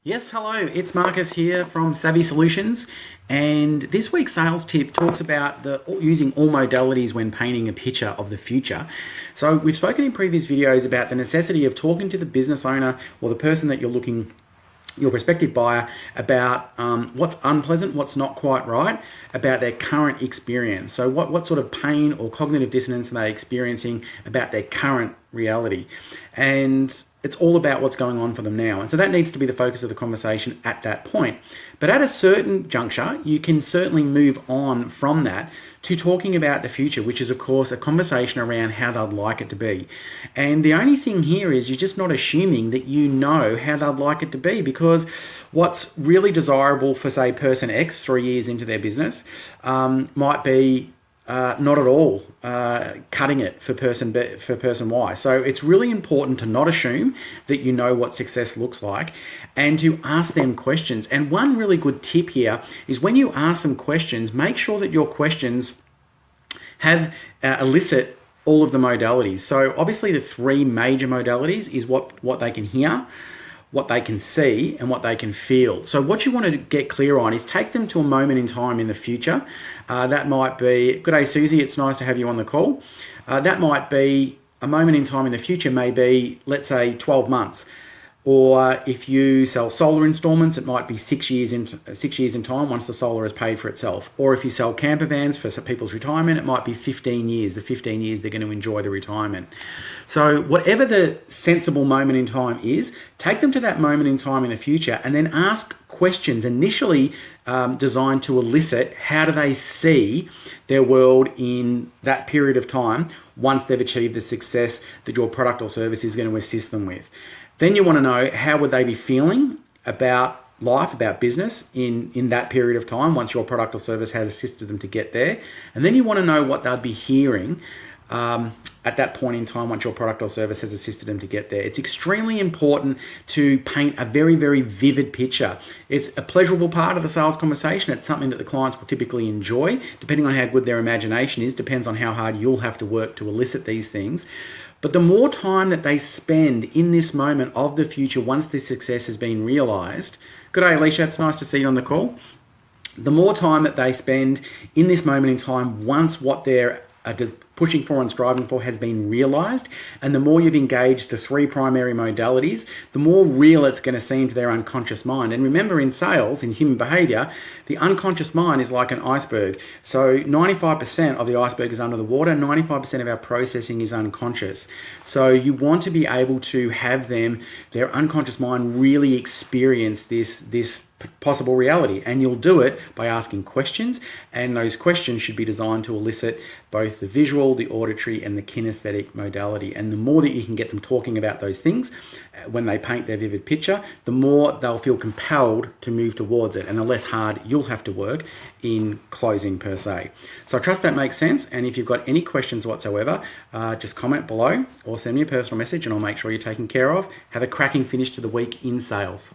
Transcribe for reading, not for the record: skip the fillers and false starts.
Yes, hello, it's Marcus here from Savvy Solutions, and this week's sales tip talks about using all modalities when painting a picture of the future. So we've spoken in previous videos about the necessity of talking to the business owner or the person that your prospective buyer, about what's unpleasant, what's not quite right, about their current experience. So what sort of pain or cognitive dissonance are they experiencing about their current reality? And it's all about what's going on for them now. And so that needs to be the focus of the conversation at that point. But at a certain juncture, you can certainly move on from that to talking about the future, which is, of course, a conversation around how they'd like it to be. And the only thing here is you're just not assuming that you know how they'd like it to be, because what's really desirable for, say, person X 3 years into their business might be not at all cutting it for person Y. So it's really important to not assume that you know what success looks like, and to ask them questions. And one really good tip here is when you ask them questions, make sure that your questions have elicit all of the modalities. So obviously the three major modalities is what they can hear, what they can see, and what they can feel. So what you want to get clear on is take them to a moment in time in the future. That might be, "Good day, Susie, it's nice to have you on the call." That might be a moment in time in the future, maybe, let's say, 12 months. Or if you sell solar installments, it might be 6 years in time once the solar has paid for itself. Or if you sell camper vans for some people's retirement, it might be 15 years, the 15 years they're going to enjoy the retirement. So whatever the sensible moment in time is, take them to that moment in time in the future and then ask questions initially designed to elicit how do they see their world in that period of time once they've achieved the success that your product or service is going to assist them with. Then you want to know how would they be feeling about life, about business in that period of time once your product or service has assisted them to get there. And then you want to know what they'll be hearing at that point in time once your product or service has assisted them to get there. It's extremely important to paint a very, very vivid picture. It's a pleasurable part of the sales conversation. It's something that the clients will typically enjoy, depending on how good their imagination is, depends on how hard you'll have to work to elicit these things. But the more time that they spend in this moment of the future once this success has been realized, good day, Alicia, it's nice to see you on the call. The more time that they spend in this moment in time once what they're pushing for and striving for has been realized, and the more you've engaged the three primary modalities, the more real it's going to seem to their unconscious mind. And remember, in sales, in human behavior, the unconscious mind is like an iceberg. So 95% of the iceberg is under the water, 95% of our processing is unconscious. So you want to be able to have their unconscious mind really experience this possible reality, and you'll do it by asking questions, and those questions should be designed to elicit both the visual, the auditory, and the kinesthetic modality. And the more that you can get them talking about those things when they paint their vivid picture, the more they'll feel compelled to move towards it, and the less hard you'll have to work in closing per se. So I trust that makes sense, and if you've got any questions whatsoever, just comment below or send me a personal message and I'll make sure you're taken care of. Have a cracking finish to the week in sales.